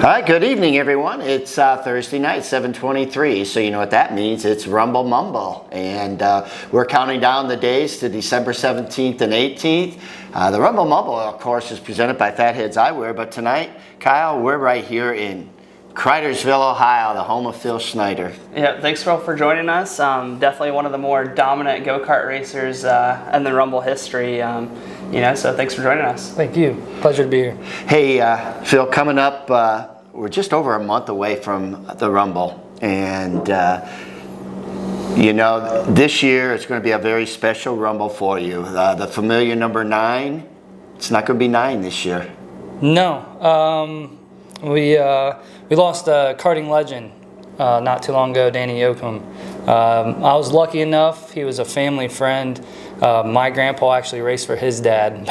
All right, good evening, everyone. It's Thursday night, 7:23, so you know what that means. It's Rumble Mumble, and we're counting down the days to December 17th and 18th. The Rumble Mumble, of course, is presented by Fatheads Eyewear, but tonight, Kyle, we're right here in Cridersville, Ohio, the home of Phil Schneider. Yeah, thanks, Phil, for joining us. Definitely one of the more dominant go-kart racers in the Rumble history. So thanks for joining us. Thank you. Pleasure to be here. Hey, Phil, coming up, we're just over a month away from the Rumble, and this year it's going to be a very special Rumble for you. The familiar number 9, it's not going to be 9 this year. No. We lost a karting legend not too long ago, Danny Yoakum. I was lucky enough. He was a family friend. My grandpa actually raced for his dad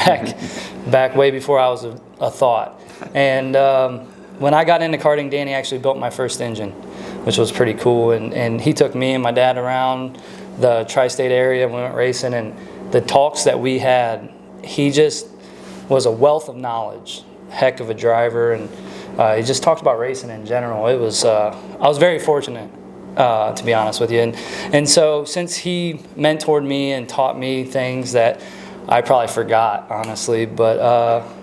back way before I was a thought. And when I got into karting, Danny actually built my first engine, which was pretty cool. And he took me and my dad around the tri-state area, and we went racing. And the talks that we had, he just was a wealth of knowledge, heck of a driver, and he just talked about racing in general. It was I was very fortunate, to be honest with you. And so since he mentored me and taught me things that I probably forgot, honestly, but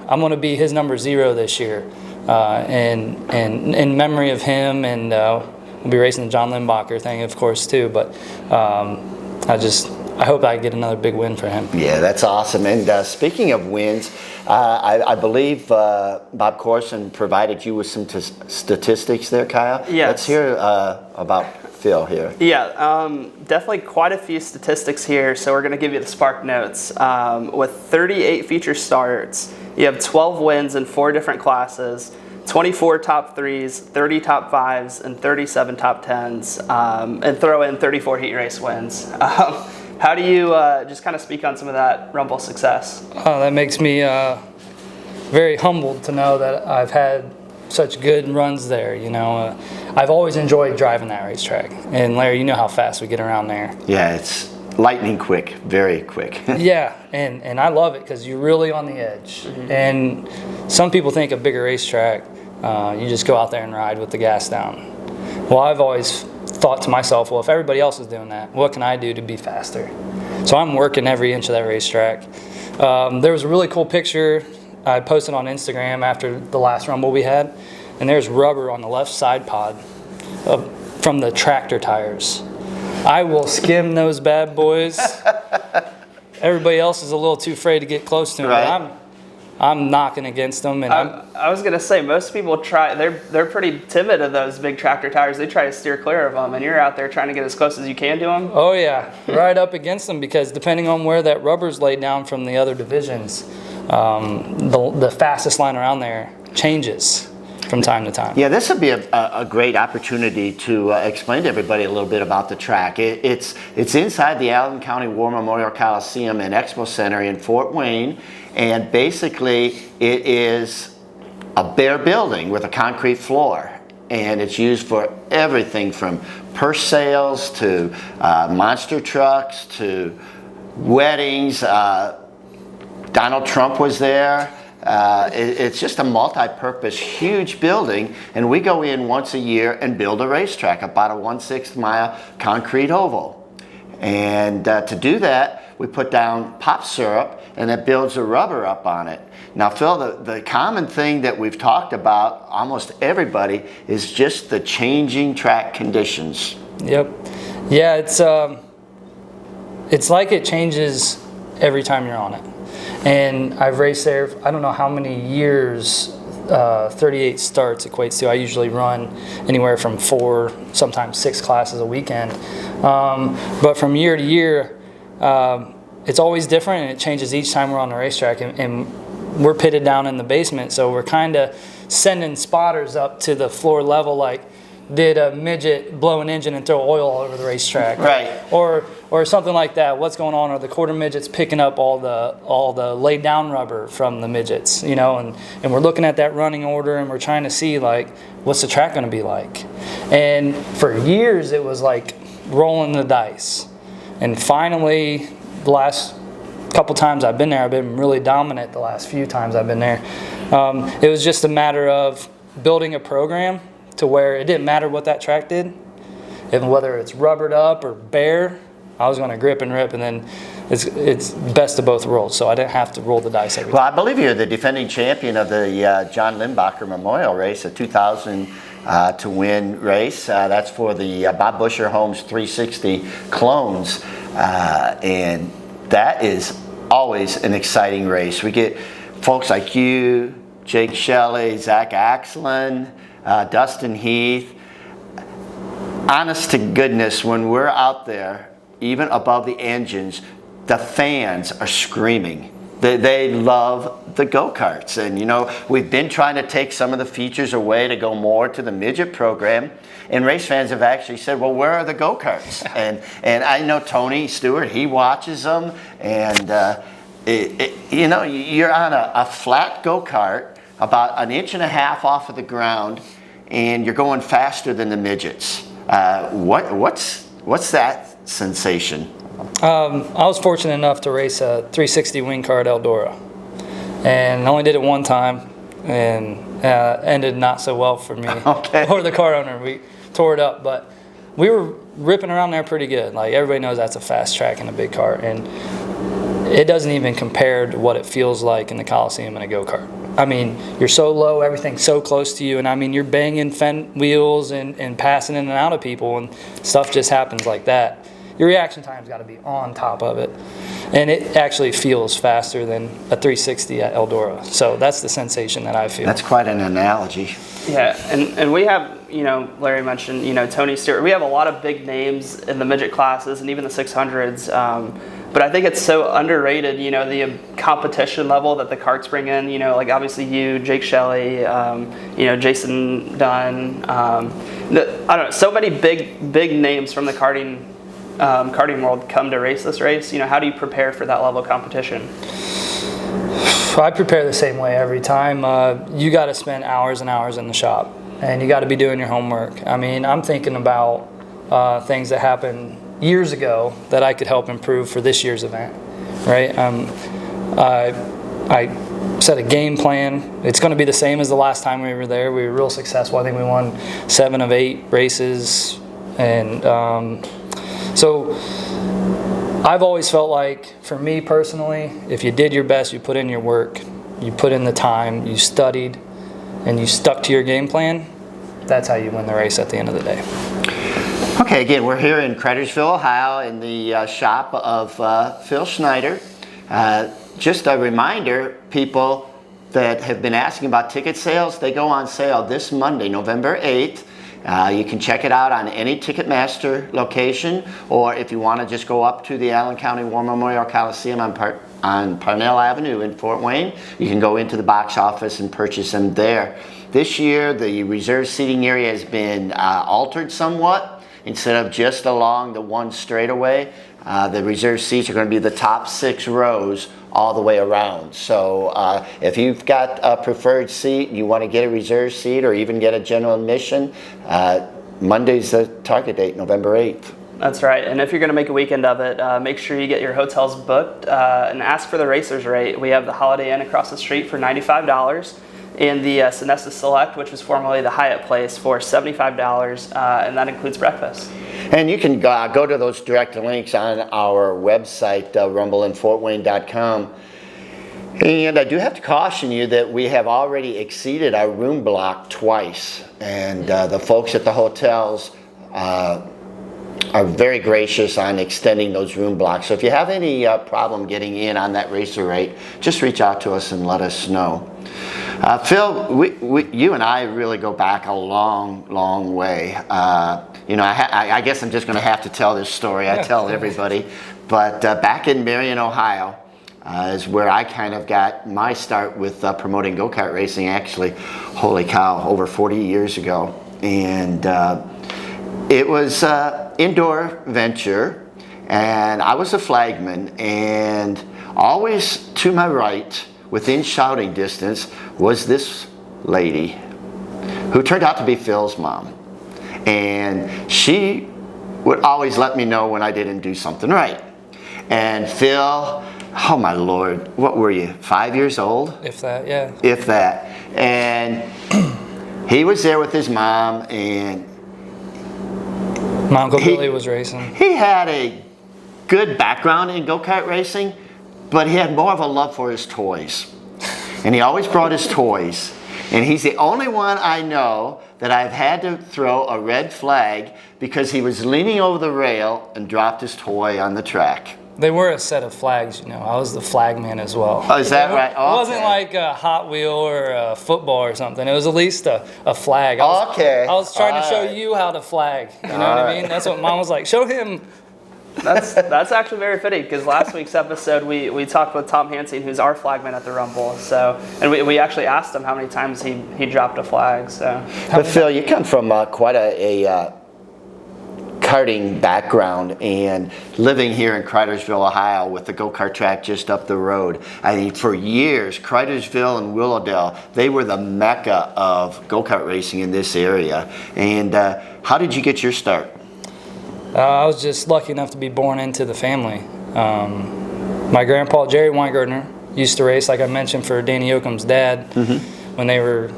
I'm going to be his number 0 this year, in memory of him, and we'll be racing the John Limbacher thing, of course, too. But I hope I get another big win for him. Yeah, that's awesome. And speaking of wins, I believe Bob Corson provided you with some statistics there, Kyle. Yes. Let's hear about Phil here. Yeah, definitely quite a few statistics here. So we're going to give you the Spark Notes. With 38 feature starts, you have 12 wins in 4 different classes, 24 top 3s, 30 top 5s, and 37 top 10s, and throw in 34 heat race wins. How do you just kind of speak on some of that Rumble success? That makes me very humbled to know that I've had such good runs there. I've always enjoyed driving that racetrack. And Larry, you know how fast we get around there. Yeah, it's lightning quick, very quick. Yeah, and I love it because you're really on the edge. Mm-hmm. And some people think a bigger racetrack, you just go out there and ride with the gas down. Well, I've always thought to myself, well, if everybody else is doing that, what can I do to be faster? So I'm working every inch of that racetrack. There was a really cool picture I posted on Instagram after the last Rumble we had, and there's rubber on the left side pod from the tractor tires. I will skim those bad boys. Everybody else is a little too afraid to get close to them. Right. I'm knocking against them, and I was gonna say most people try. They're pretty timid of those big tractor tires. They try to steer clear of them, and you're out there trying to get as close as you can to them. Oh yeah, right up against them, because depending on where that rubber's laid down from the other divisions, the fastest line around there changes from time to time. Yeah, this would be a great opportunity to explain to everybody a little bit about the track. It's inside the Allen County War Memorial Coliseum and Expo Center in Fort Wayne, and basically it is a bare building with a concrete floor, and it's used for everything from purse sales to monster trucks to weddings. Donald Trump was there. It's just a multi-purpose, huge building, and we go in once a year and build a racetrack, about a 1/6 mile concrete oval. And to do that, we put down pop syrup, and it builds the rubber up on it. Now, Phil, the common thing that we've talked about, almost everybody, is just the changing track conditions. Yep. Yeah, it's like it changes every time you're on it. And I've raced there, I don't know how many years 38 starts equates to. I usually run anywhere from 4, sometimes 6 classes a weekend. But from year to year, it's always different, and it changes each time we're on the racetrack. And we're pitted down in the basement, so we're kind of sending spotters up to the floor level, like, did a midget blow an engine and throw oil all over the racetrack? Right. Or something like that. What's going on? Are the quarter midgets picking up all the laid down rubber from the midgets? And we're looking at that running order, and we're trying to see, like, what's the track going to be like? And for years it was like rolling the dice. And finally, the last couple times I've been there, I've been really dominant the last few times I've been there. It was just a matter of building a program to where it didn't matter what that track did, and whether it's rubbered up or bare, I was going to grip and rip, and then it's best of both worlds. So I didn't have to roll the dice every time. Well, I believe you're the defending champion of the John Limbacher Memorial Race, a 2000 to win race. That's for the Bob Busher Homes 360 clones, and that is always an exciting race. We get folks like you, Jake Shelley, Zach Axlin, Dustin Heath. Honest to goodness, when we're out there, even above the engines, the fans are screaming. They love the go-karts. And, you know, we've been trying to take some of the features away to go more to the midget program. And race fans have actually said, well, where are the go-karts? And I know Tony Stewart, he watches them. And, you know, you're on a flat go-kart about 1.5 inches off of the ground, and you're going faster than the midgets. What's that sensation? I was fortunate enough to race a 360 wing kart Eldora, and I only did it one time, and ended not so well for me or the car owner. We tore it up, but we were ripping around there pretty good. Like, everybody knows that's a fast track in a big kart, and it doesn't even compare to what it feels like in the Coliseum in a go-kart. I mean, you're so low, everything's so close to you, and I mean, you're banging fend wheels and passing in and out of people, and stuff just happens like that. Your reaction time's got to be on top of it, and it actually feels faster than a 360 at Eldora. So that's the sensation that I feel. That's quite an analogy. Yeah, and we have, you know, Larry mentioned, you know, Tony Stewart. We have a lot of big names in the midget classes and even the 600s. But I think it's so underrated, you know, the competition level that the karts bring in. You know, like obviously you, Jake Shelley, you know, Jason Dunn. I don't know, so many big names from the karting world come to race this race. You know, how do you prepare for that level of competition? I prepare the same way every time. You got to spend hours and hours in the shop, and you got to be doing your homework. I mean, I'm thinking about things that happened years ago that I could help improve for this year's event, right? I set a game plan. It's going to be the same as the last time we were there. We were real successful. I think we won 7 of 8 races, and so I've always felt like, for me personally, if you did your best, you put in your work, you put in the time, you studied, and you stuck to your game plan, that's how you win the race at the end of the day. Okay, again, we're here in Cridersville, Ohio, in the shop of Phil Schneider. Just a reminder, people that have been asking about ticket sales, they go on sale this Monday, November 8th. You can check it out on any Ticketmaster location, or if you want to just go up to the Allen County War Memorial Coliseum on Parnell Avenue in Fort Wayne, you can go into the box office and purchase them there. This year, the reserve seating area has been altered somewhat. Instead of just along the one straightaway, the reserve seats are going to be the top 6 rows all the way around. So if you've got a preferred seat, you want to get a reserve seat or even get a general admission, Monday's the target date, November 8th. That's right. And if you're going to make a weekend of it, make sure you get your hotels booked and ask for the racer's rate. We have the Holiday Inn across the street for $95. And the Sonesta Select, which was formerly the Hyatt Place, for $75, and that includes breakfast. And you can go to those direct links on our website, rumbleandfortwayne.com. And I do have to caution you that we have already exceeded our room block twice. And the folks at the hotels are very gracious on extending those room blocks. So if you have any problem getting in on that racer rate, just reach out to us and let us know. Phil, you and I really go back a long way. You know, I guess I'm just going to have to tell this story. I tell everybody. But back in Marion, Ohio, is where I kind of got my start with promoting go-kart racing, actually. Holy cow, over 40 years ago. And it was indoor venture, and I was a flagman, and always to my right, within shouting distance, was this lady who turned out to be Phil's mom. And she would always let me know when I didn't do something right. And Phil, oh my Lord, what were you, 5 years old? If that, yeah. If that. And He was there with his mom, and My Uncle Billy was racing. he had a good background in go-kart racing, but he had more of a love for his toys. And he always brought his toys. And he's the only one I know that I've had to throw a red flag because he was leaning over the rail and dropped his toy on the track. They were a set of flags, you know. I was the flag man as well. Oh, is that right? It wasn't like a Hot Wheel or a football or something. It was at least a flag. I was trying to show you how to flag. You know what I mean? That's what Mom was like. Show him. That's actually very fitting because last week's episode we talked with Tom Hansing, who's our flagman at the Rumble. So, and we actually asked him how many times he dropped a flag. So, but Phil, you come from quite a karting background, and living here in Cridersville, Ohio, with the go-kart track just up the road. I mean, for years, Cridersville and Willowdale, they were the mecca of go-kart racing in this area. And how did you get your start? I was just lucky enough to be born into the family. My grandpa, Jerry Weingartner, used to race, like I mentioned, for Danny Yoakum's dad when they were,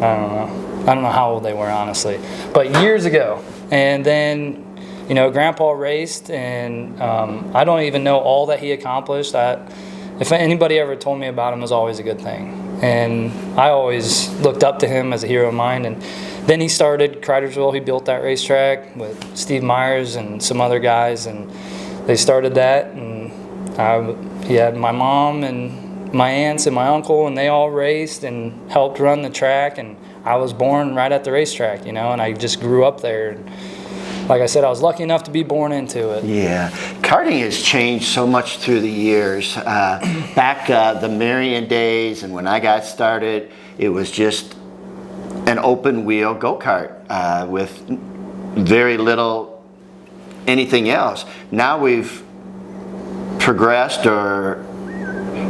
I don't know how old they were, honestly, but years ago. And then, you know, Grandpa raced, and I don't even know all that he accomplished. If anybody ever told me about him, it was always a good thing. And I always looked up to him as a hero of mine. And then he started Cridersville. He built that racetrack with Steve Myers and some other guys, and they started that. And he had my mom and my aunts and my uncle, and they all raced and helped run the track. And I was born right at the racetrack, you know, and I just grew up there. And like I said, I was lucky enough to be born into it. Yeah, karting has changed so much through the years. Back the Marion days, and when I got started, it was just an open wheel go-kart with very little anything else. Now we've progressed or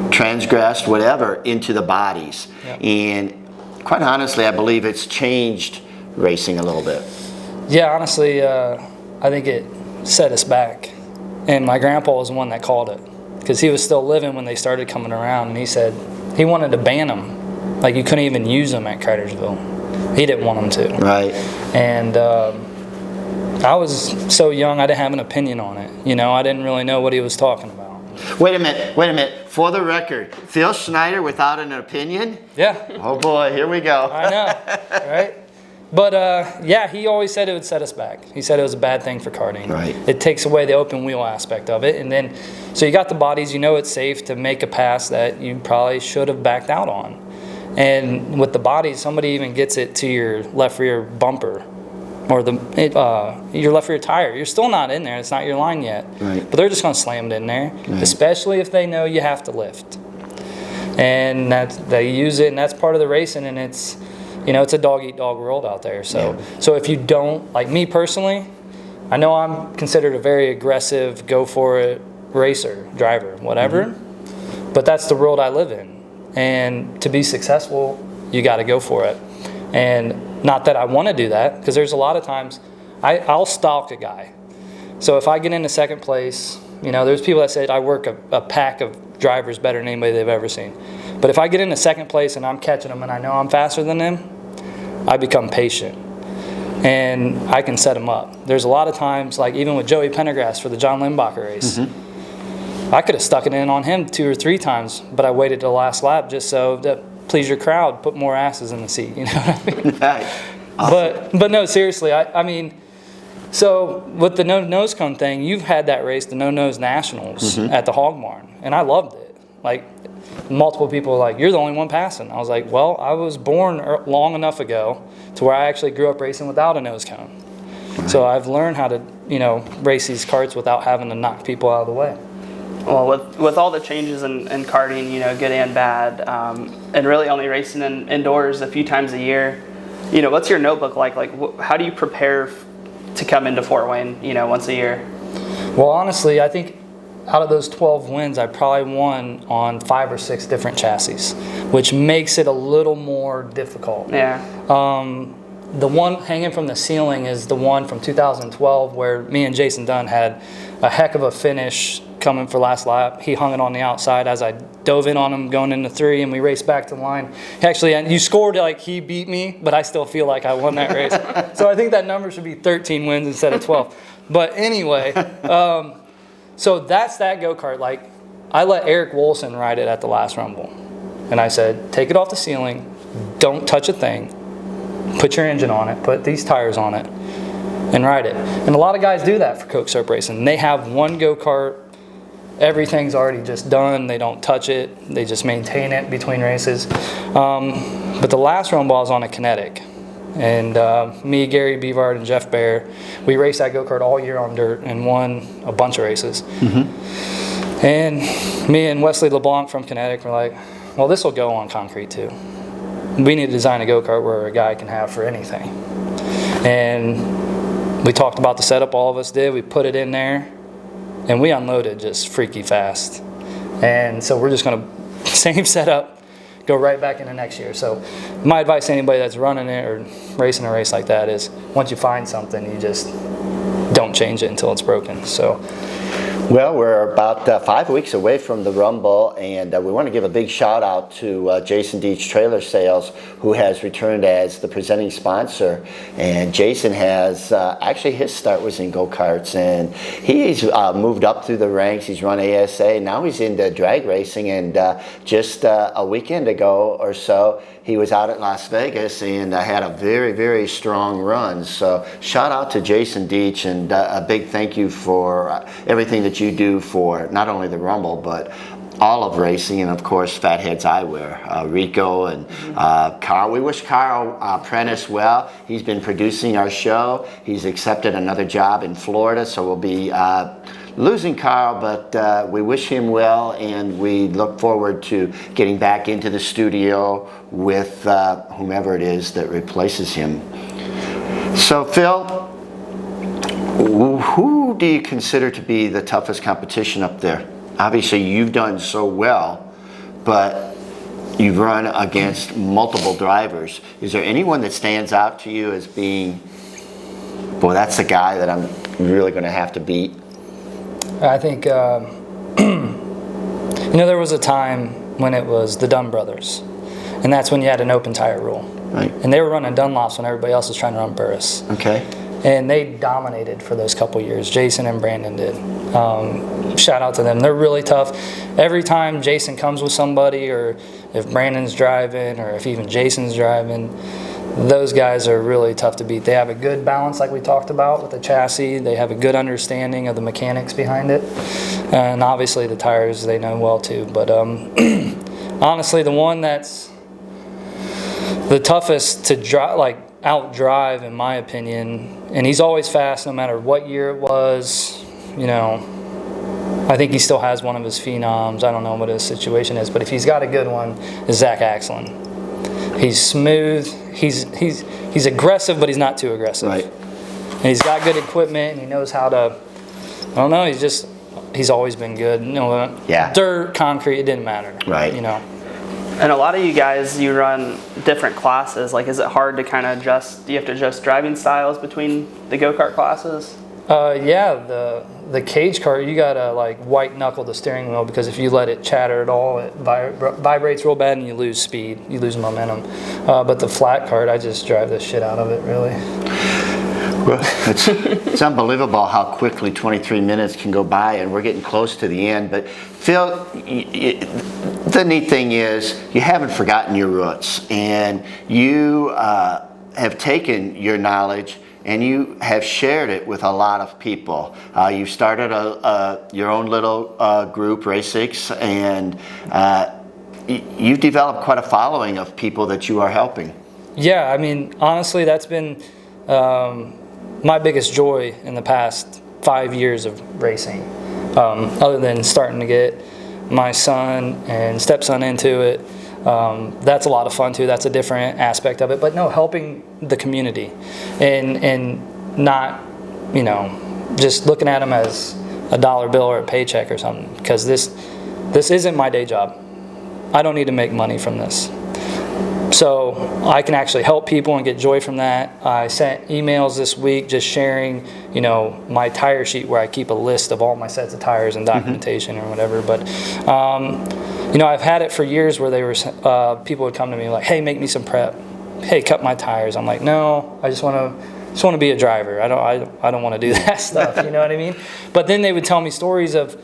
transgressed, whatever, into the bodies. Yep. And quite honestly, I believe it's changed racing a little bit. Yeah, honestly, I think it set us back. And my grandpa was the one that called it, because he was still living when they started coming around, and he said he wanted to ban them. Like, you couldn't even use them at Cridersville. He didn't want them to. Right. And I was so young, I didn't have an opinion on it. You know, I didn't really know what he was talking about. Wait a minute. For the record, Phil Schneider without an opinion? Yeah. Oh boy, here we go. I know, right? But yeah, he always said it would set us back. He said it was a bad thing for karting. Right. It takes away the open wheel aspect of it. And then, so you got the bodies, you know it's safe to make a pass that you probably should have backed out on. And with the bodies, somebody even gets it to your left rear bumper or your left rear tire. You're still not in there. It's not your line yet. Right. But they're just going to slam it in there, Right. especially if they know you have to lift. And they use it, and that's part of the racing, and it's, you know, it's a dog-eat-dog world out there. So, So if you don't, like me personally, I know I'm considered a very aggressive, go-for-it racer, driver, whatever, but that's the world I live in. And to be successful, you got to go for it. And not that I want to do that, because there's a lot of times I'll stalk a guy. So if I get into second place, you know, there's people that said I work a pack of drivers better than anybody they've ever seen. But if I get into second place and I'm catching them and I know I'm faster than them, I become patient. And I can set them up. There's a lot of times, like even with Joey Pendergrass for the John Limbacher race, I could have stuck it in on him 2 or 3 times, but I waited to the last lap just so to please your crowd, put more asses in the seat, you know what I mean? Right. Awesome. But no, seriously, I mean, so with the no-nose cone thing, you've had that race, the no-nose nationals at the Hog Barn, and I loved it. Like, multiple people were like, you're the only one passing. I was like, well, I was born long enough ago to where I actually grew up racing without a nose cone. Right. So I've learned how to, you know, race these karts without having to knock people out of the way. Well, with all the changes in karting, you know, good and bad, and really only racing indoors a few times a year, you know, what's your notebook like? Like, how do you prepare to come into Fort Wayne, you know, once a year? Well, honestly, I think out of those 12 wins, I probably won on 5 or 6 different chassis, which makes it a little more difficult. Yeah. The one hanging from the ceiling is the one from 2012 where me and Jason Dunn had a heck of a finish coming for last lap. He hung it on the outside as I dove in on him going into 3, and we raced back to the line. Actually, and you scored like he beat me, but I still feel like I won that race. So I think that number should be 13 wins instead of 12. But anyway, so that's that go-kart. Like, I let Eric Wolson ride it at the last Rumble. And I said, take it off the ceiling, don't touch a thing, put your engine on it, put these tires on it, and ride it. And a lot of guys do that for Coke Soap Racing. They have one go-kart, everything's already just done, they don't touch it, they just maintain it between races. But the last Rumble I was on a Kinetic. And me, Gary Beavard, and Jeff Bear, we raced that go-kart all year on dirt and won a bunch of races. Mm-hmm. And me and Wesley LeBlanc from Kinetic were like, well, this will go on concrete too. We need to design a go-kart where a guy can have for anything. And we talked about the setup, all of us did. We put it in there, and we unloaded just freaky fast. And so we're just going to, same setup, go right back into next year. So my advice to anybody that's running it or racing a race like that is once you find something, you just don't change it until it's broken. So. Well, we're about 5 weeks away from the Rumble, and we want to give a big shout out to Jason Deach Trailer Sales, who has returned as the presenting sponsor. And Jason has, actually his start was in go-karts, and he's moved up through the ranks. He's run ASA, now he's into drag racing, and just a weekend ago or so, he was out at Las Vegas and had a very, very strong run. So shout out to Jason Deach, and a big thank you for everything that you do for not only the Rumble, but all of racing, and of course Fatheads Eyewear, Rico and Carl. We wish Carl Prentice well. He's been producing our show. He's accepted another job in Florida, so we'll be losing Carl, but we wish him well, and we look forward to getting back into the studio with whomever it is that replaces him. So Phil, who do you consider to be the toughest competition up there? Obviously you've done so well, but you've run against multiple drivers. Is there anyone that stands out to you as being, boy, that's the guy that I'm really going to have to beat? I think, there was a time when it was the Dunn brothers, and that's when you had an open tire rule. Right. And they were running Dunlops when everybody else was trying to run Burris. Okay. And they dominated for those couple years. Jason and Brandon did. Shout out to them. They're really tough. Every time Jason comes with somebody, or if Brandon's driving, or if even Jason's driving, those guys are really tough to beat. They have a good balance, like we talked about, with the chassis. They have a good understanding of the mechanics behind it. And obviously the tires, they know well too. But honestly, the one that's the toughest to out-drive, in my opinion, and he's always fast no matter what year it was, I think he still has one of his phenoms. I don't know what his situation is, but if he's got a good one, is Zach Axlin. He's smooth. He's aggressive, but he's not too aggressive. Right. And he's got good equipment, and he knows how to. I don't know. He's always been good. Yeah. Dirt, concrete, it didn't matter. Right. And a lot of you guys, you run different classes. Like, is it hard to kind of adjust? Do you have to adjust driving styles between the go-kart classes? Yeah, the cage kart, you gotta white knuckle the steering wheel, because if you let it chatter at all, it vibrates real bad and you lose speed, you lose momentum. But the flat kart, I just drive the shit out of it, really. Well, it's unbelievable how quickly 23 minutes can go by, and we're getting close to the end. But Phil, the neat thing is you haven't forgotten your roots, and you have taken your knowledge and you have shared it with a lot of people. You've started your own little group, Race6, and you've developed quite a following of people that you are helping. Yeah, I mean, honestly, that's been my biggest joy in the past 5 years of racing. Other than starting to get my son and stepson into it, that's a lot of fun too. That's a different aspect of it. But no, helping the community and not, just looking at them as a dollar bill or a paycheck or something. Because this isn't my day job. I don't need to make money from this. So I can actually help people and get joy from that. I sent emails this week just sharing, my tire sheet where I keep a list of all my sets of tires and documentation or whatever. But, I've had it for years where they were people would come to me like, hey, make me some prep. Hey, cut my tires. I'm like, no, I just want to be a driver. I don't want to do that stuff. You know what I mean? But then they would tell me stories of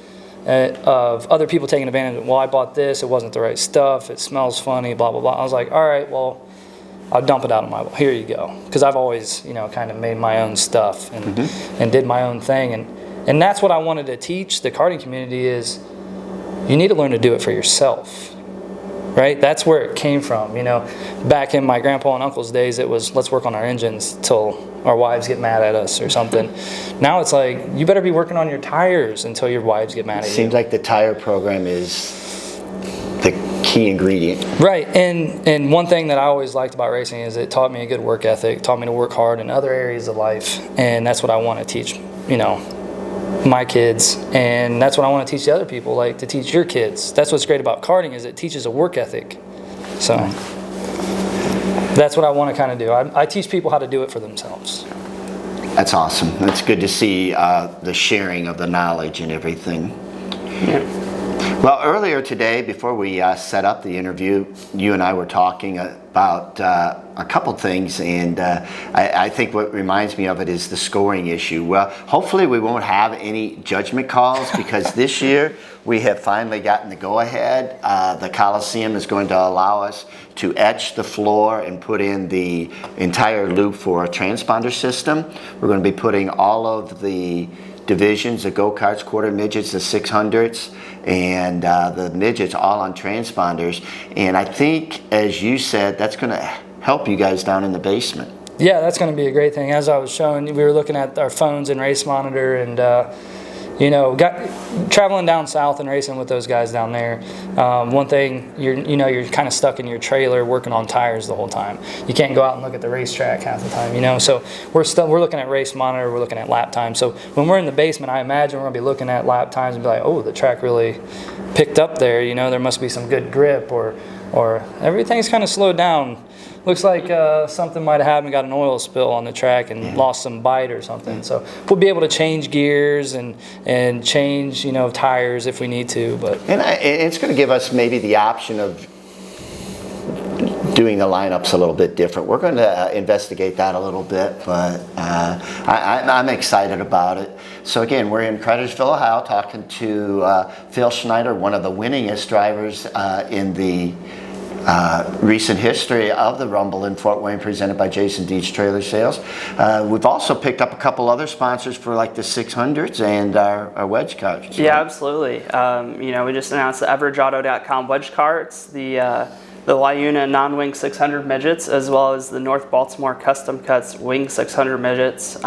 other people taking advantage of, well, I bought this, it wasn't the right stuff, it smells funny, blah, blah, blah. I was like, all right, well, I'll dump it out of my, here you go. Because I've always, kind of made my own stuff and did my own thing. And that's what I wanted to teach the karting community is you need to learn to do it for yourself, right? That's where it came from. Back in my grandpa and uncle's days, it was let's work on our engines till our wives get mad at us or something. Now it's like, you better be working on your tires until your wives get mad at you. Seems like the tire program is the key ingredient. Right, and one thing that I always liked about racing is it taught me a good work ethic, taught me to work hard in other areas of life, and that's what I want to teach, my kids, and that's what I want to teach the other people, like to teach your kids. That's what's great about karting is it teaches a work ethic. So that's what I want to kind of do. I teach people how to do it for themselves. That's awesome. That's good to see the sharing of the knowledge and everything. Yeah. Well, earlier today, before we set up the interview, you and I were talking about a couple things, and I think what reminds me of it is the scoring issue. Well, hopefully we won't have any judgment calls because this year we have finally gotten the go-ahead. The Coliseum is going to allow us to etch the floor and put in the entire loop for a transponder system. We're going to be putting all of the divisions, the go-karts, quarter midgets, the 600s, and the midgets all on transponders. And I think, as you said, that's going to help you guys down in the basement. Yeah, that's going to be a great thing. As I was showing, we were looking at our phones and race monitor and, traveling down south and racing with those guys down there. One thing, you're kind of stuck in your trailer working on tires the whole time. You can't go out and look at the racetrack half the time, So we're looking at race monitor, we're looking at lap time. So when we're in the basement, I imagine we're going to be looking at lap times and be like, oh, the track really picked up there. There must be some good grip or everything's kind of slowed down. Looks like something might have happened, got an oil spill on the track and lost some bite or something. So we'll be able to change gears and change, tires if we need to. But and it's going to give us maybe the option of doing the lineups a little bit different. We're going to investigate that a little bit, but I'm excited about it. So again, we're in Cridersville, Ohio, talking to Phil Schneider, one of the winningest drivers in the recent history of the Rumble in Fort Wayne, presented by Jason Deeds Trailer Sales. We've also picked up a couple other sponsors for like the 600s and our wedge carts. Yeah, absolutely. We just announced the EveridgeAuto.com wedge carts, the Liuna non-wing 600 midgets, as well as the North Baltimore Custom Cuts wing 600 midgets.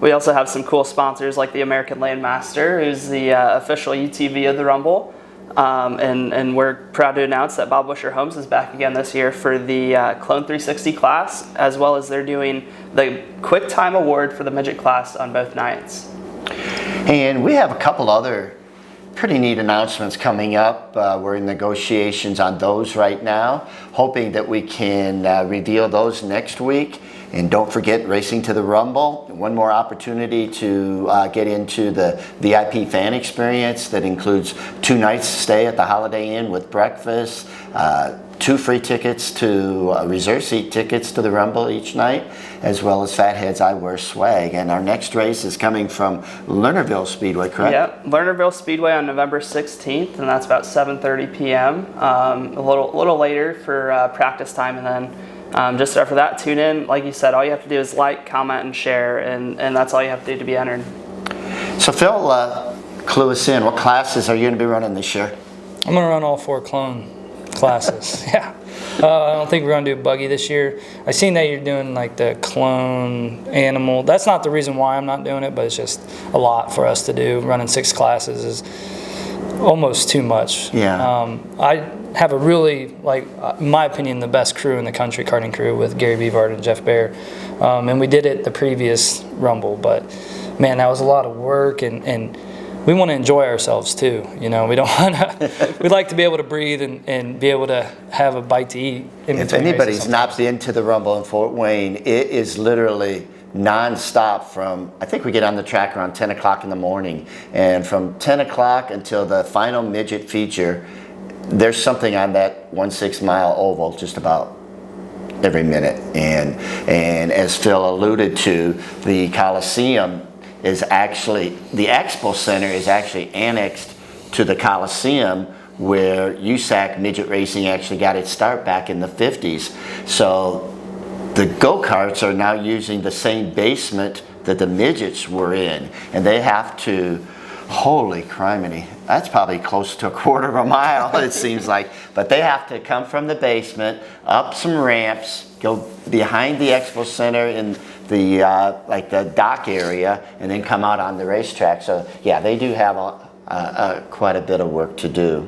We also have some cool sponsors like the American Landmaster, who's the official UTV of the Rumble. And we're proud to announce that Bob Wisher Homes is back again this year for the Clone 360 class, as well as they're doing the Quick Time Award for the midget class on both nights. And we have a couple other pretty neat announcements coming up. We're in negotiations on those right now, hoping that we can reveal those next week. And don't forget, Racing to the Rumble, one more opportunity to get into the VIP fan experience that includes 2 nights stay at the Holiday Inn with breakfast, 2 free tickets to reserve seat tickets to the Rumble each night, as well as Fatheads I Wear swag. And our next race is coming from Lernerville Speedway, correct? Yep, Lernerville Speedway on November 16th, and that's about 7:30 p.m. A little later for practice time, and then just after that, tune in. Like you said, all you have to do is like, comment, and share, and that's all you have to do to be entered. So Phil, clue us in. What classes are you going to be running this year? I'm going to run all 4 clone classes. Yeah. I don't think we're going to do buggy this year. I seen that you're doing like the clone animal. That's not the reason why I'm not doing it, but it's just a lot for us to do. Running 6 classes is almost too much. Yeah. I have a really, in my opinion, the best crew in the country, karting crew, with Gary Beavard and Jeff Bear. And we did it the previous Rumble, but man, that was a lot of work, and we want to enjoy ourselves too. We don't want to, we'd like to be able to breathe and be able to have a bite to eat in If between anybody's races not been to the Rumble in Fort Wayne, it is literally non-stop from, I think we get on the track around 10 o'clock in the morning, and from 10 o'clock until the final midget feature, there's something on that 1/6 mile oval just about every minute. And as Phil alluded to, the coliseum is actually, the expo center is actually annexed to the coliseum, where USAC midget racing actually got its start back in the 50s. So the go-karts are now using the same basement that the midgets were in, and they have to, holy criminy, that's probably close to a quarter of a mile, it seems like, but they have to come from the basement, up some ramps, go behind the expo center in the like the dock area, and then come out on the racetrack. So yeah, they do have quite a bit of work to do.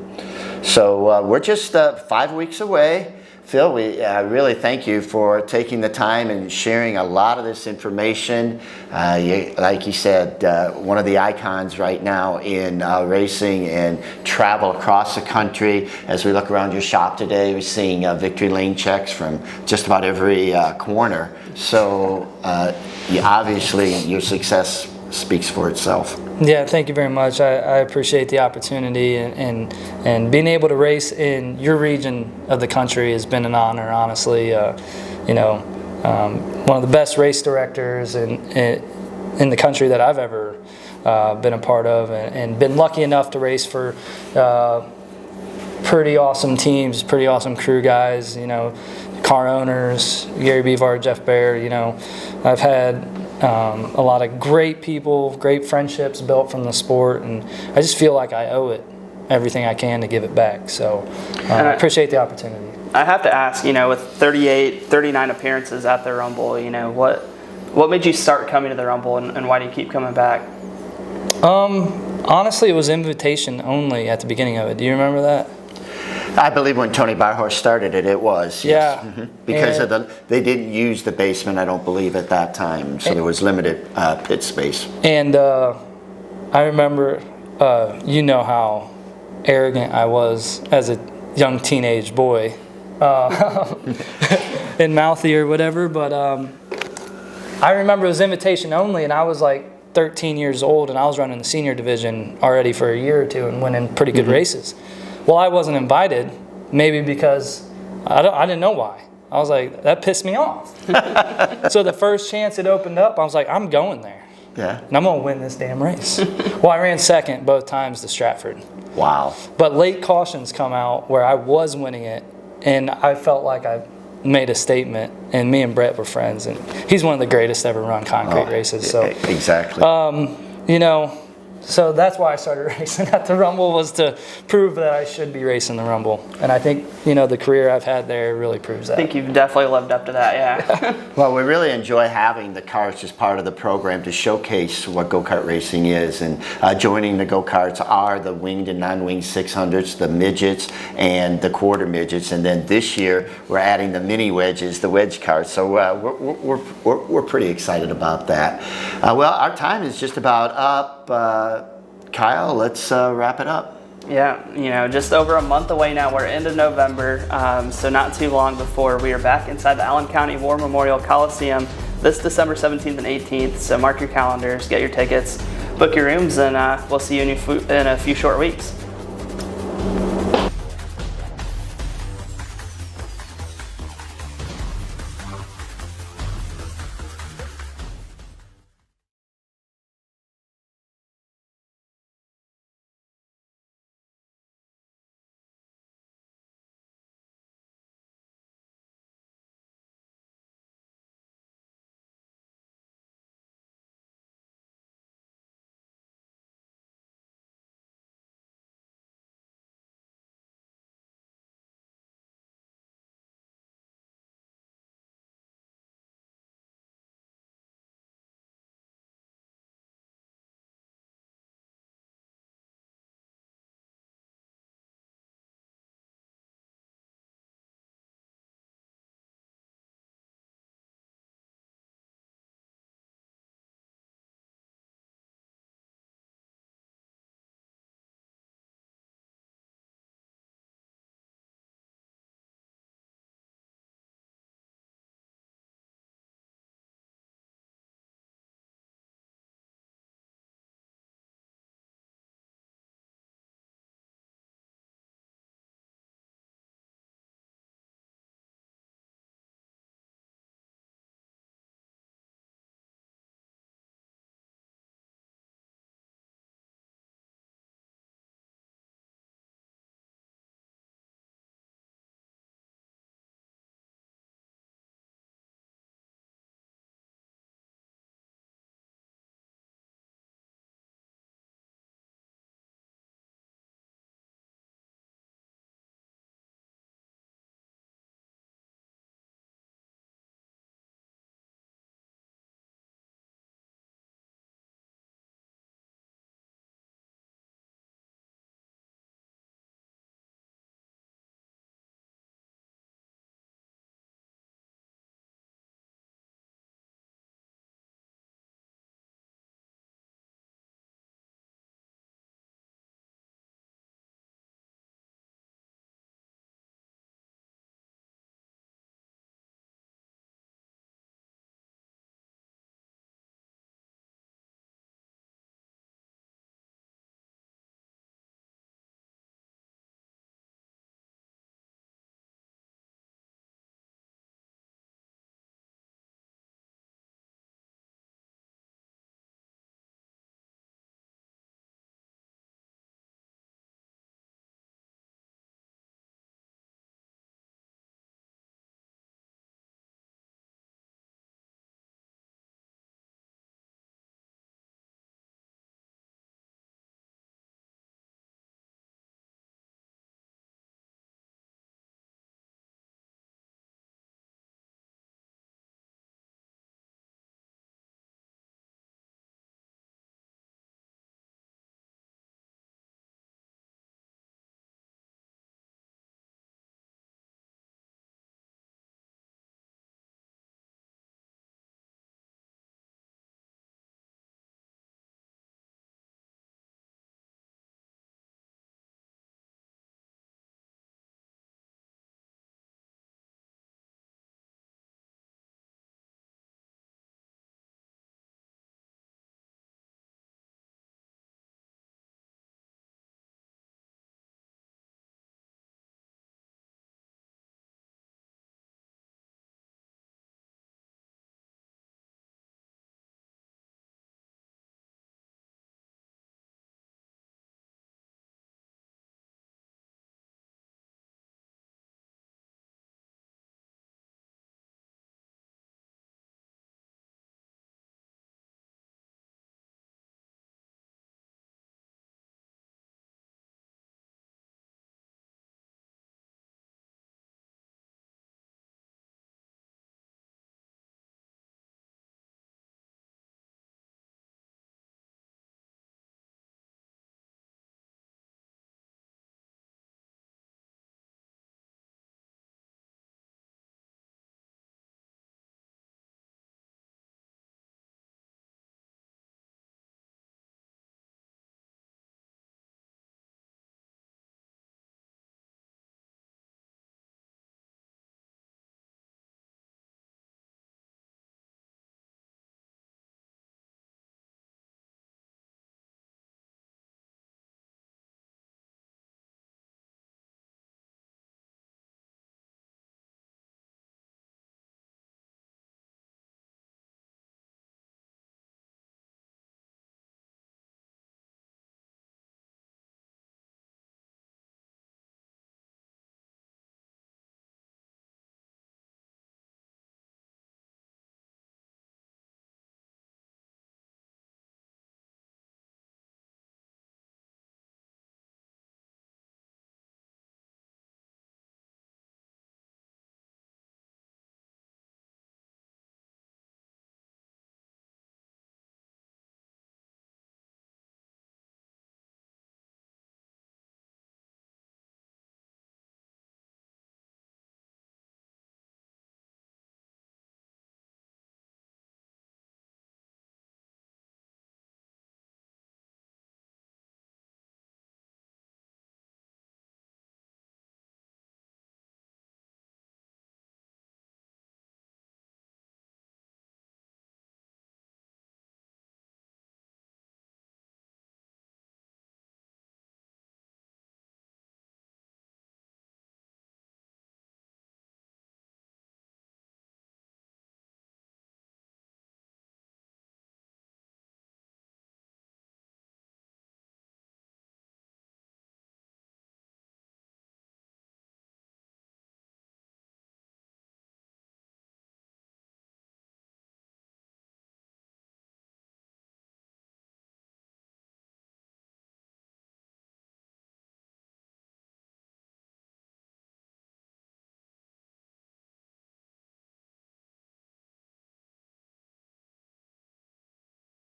So we're just 5 weeks away. Phil, we really thank you for taking the time and sharing a lot of this information. Like you said, one of the icons right now in racing and travel across the country. As we look around your shop today, we're seeing victory lane checks from just about every corner. So obviously your success speaks for itself. Yeah, thank you very much. I appreciate the opportunity, and being able to race in your region of the country has been an honor, honestly. One of the best race directors in the country that I've ever been a part of, and been lucky enough to race for pretty awesome teams, pretty awesome crew guys, car owners, Gary Bevar, Jeff Baer. I've had a lot of great people, great friendships built from the sport, and I just feel like I owe it everything I can to give it back. So I appreciate the opportunity. I have to ask, with 39 appearances at the Rumble, what made you start coming to the Rumble, and why do you keep coming back? Honestly, it was invitation only at the beginning of it. Do you remember that? I believe when Tony Barhorse started it, it was. Yes. Yeah. Mm-hmm. Because they didn't use the basement, I don't believe, at that time. So there was limited pit space. And I remember, how arrogant I was as a young teenage boy in Mouthy or whatever. But I remember it was invitation only, and I was like 13 years old, and I was running the senior division already for a year or two and winning pretty good races. Well, I wasn't invited, maybe because I didn't know why. I was like, that pissed me off. So the first chance it opened up, I was like, I'm going there. Yeah. And I'm going to win this damn race. Well, I ran second both times to Stratford. Wow. But late cautions come out where I was winning it, and I felt like I made a statement, and me and Brett were friends, and he's one of the greatest ever run concrete races. So exactly. So that's why I started racing at the Rumble, was to prove that I should be racing the Rumble. And I think, the career I've had there really proves that. I think you've definitely lived up to that, yeah. Well, we really enjoy having the karts as part of the program to showcase what go-kart racing is. And joining the go-karts are the winged and non-winged 600s, the midgets, and the quarter midgets. And then this year, we're adding the mini wedges, the wedge karts. So we're pretty excited about that. Well, our time is just about up. Kyle, let's wrap it up. Yeah, just over a month away now. We're into November, so not too long before we are back inside the Allen County War Memorial Coliseum this December 17th and 18th. So mark your calendars, get your tickets, book your rooms, and we'll see you in a few short weeks.